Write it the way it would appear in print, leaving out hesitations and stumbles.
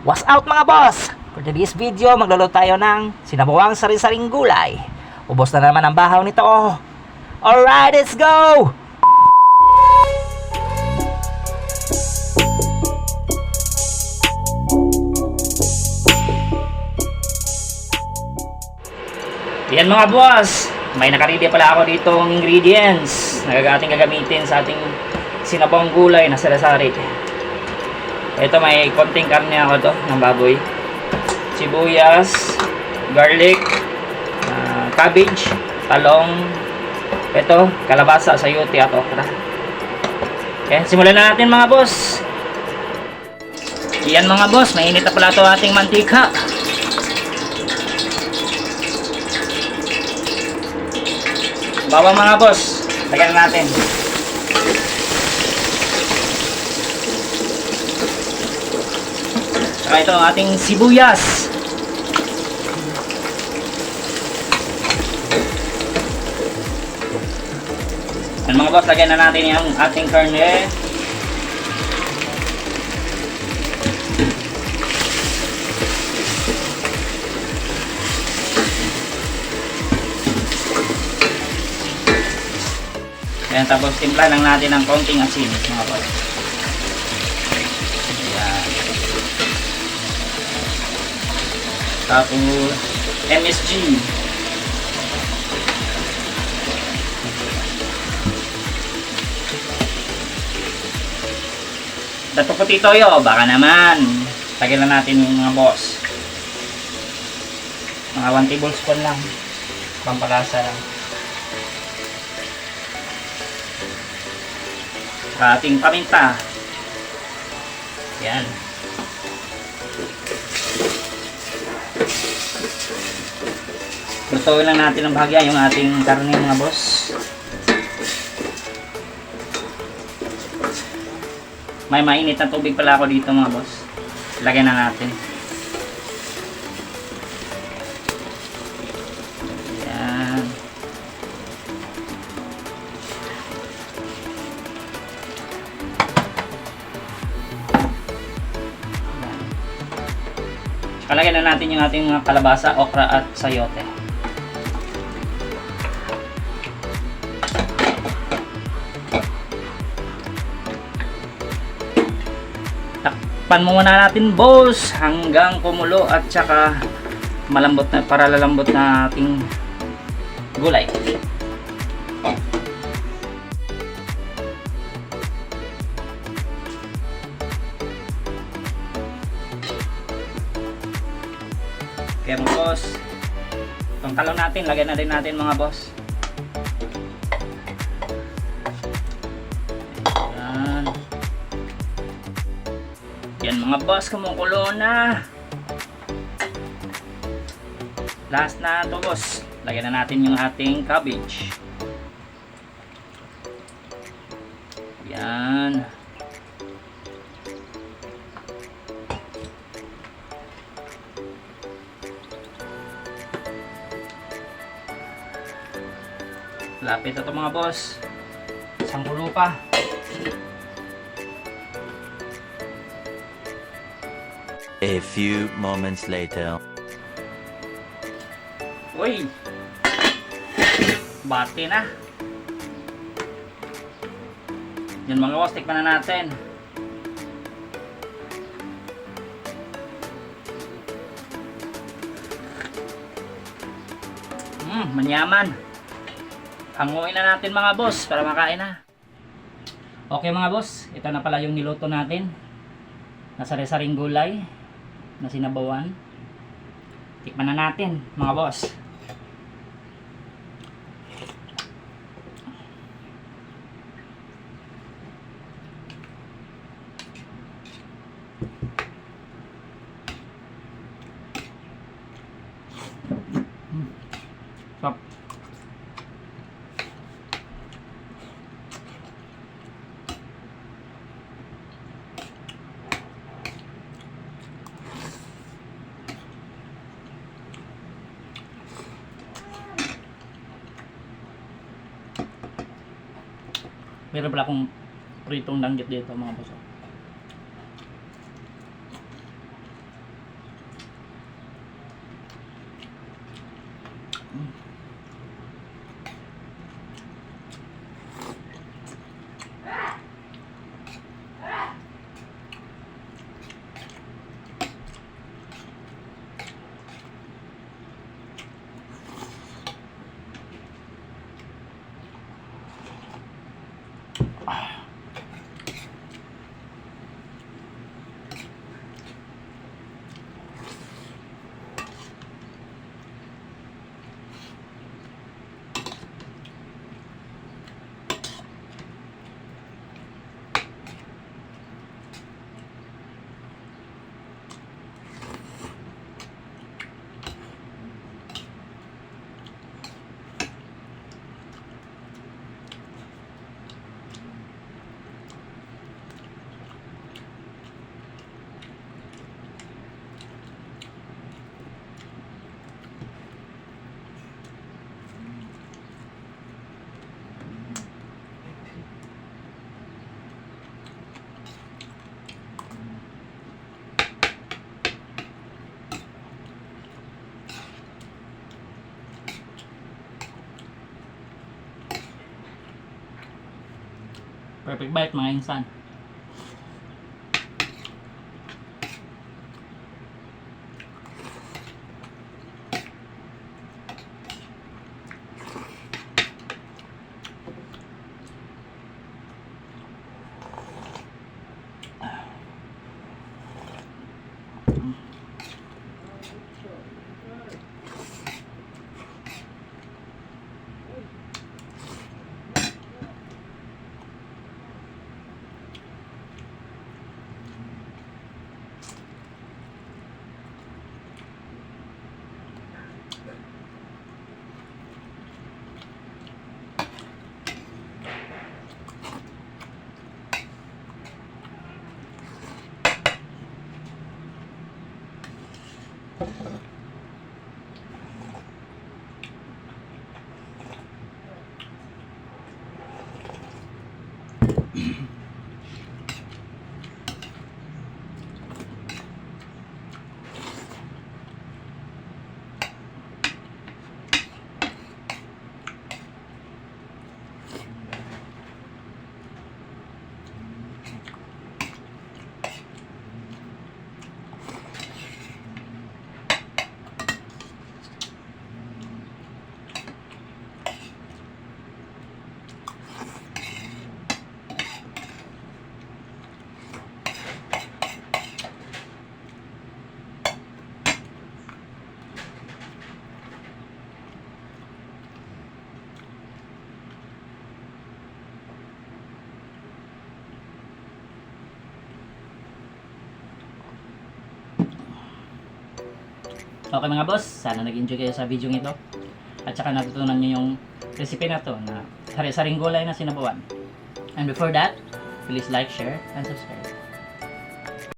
What's out mga boss? For today's video, magluluto tayo ng sinabawang sari-saring gulay. Ubos na naman ang bahaw nito. Alright, let's go! Yan mga boss, may nakaredy pala ako ditong ingredients na ating gagamitin sa ating sinabawang gulay na sari-sari. Ito, may konting karne ako to ng baboy, sibuyas, garlic, cabbage, talong, ito, kalabasa, sayote at okra. Okay, simulan na natin mga boss. Yan mga boss, mainit na pala ito ating mantika. Bawang mga boss, lagyan na natin. Saka ito ang ating sibuyas. Yan mga boss, lagyan na natin yung ating karne. Ayan, tapos timpla lang natin ng konting asin mga boss. Ayan. Tapos MSG. Dato puti toyo, baka naman. Lagyan na natin yung mga boss. Mga 1 tablespoon lang. Pampalasa lang. Ating paminta. Yan. Lutuin lang natin ng bahagya yung ating karne mga boss. May mainit na tubig pala ako dito mga boss. Lagyan na natin. Yan. Lagyan na natin yung ating mga kalabasa, okra at sayote. Takpan muna natin boss hanggang kumulo at saka malambot na, para lalambot na ating gulay. Kaya mga boss, itong talong natin, lagyan na rin natin mga boss. Yan. Yan mga boss, kumukulo na. Last na ito boss, lagyan na natin yung ating cabbage. Yan. Lapit ito mga boss. Isang kulo pa. A few moments later. Uy! Bati na. Yan mga boss, tikman na natin. Manyaman. Hanguin na natin mga boss para makain na. Okay mga boss, ito na pala yung niluto natin na sari-saring gulay na sinabawan. Tikman na natin mga boss. Stop. Meron pala akong pritong langgit dito mga boss. Perfect bite mga insan. Okay mga boss, sana nag-enjoy kayo sa video nito. At saka natutunan nyo yung recipe na to na sari-saring gulay na sinabawan. And before that, please like, share, and subscribe.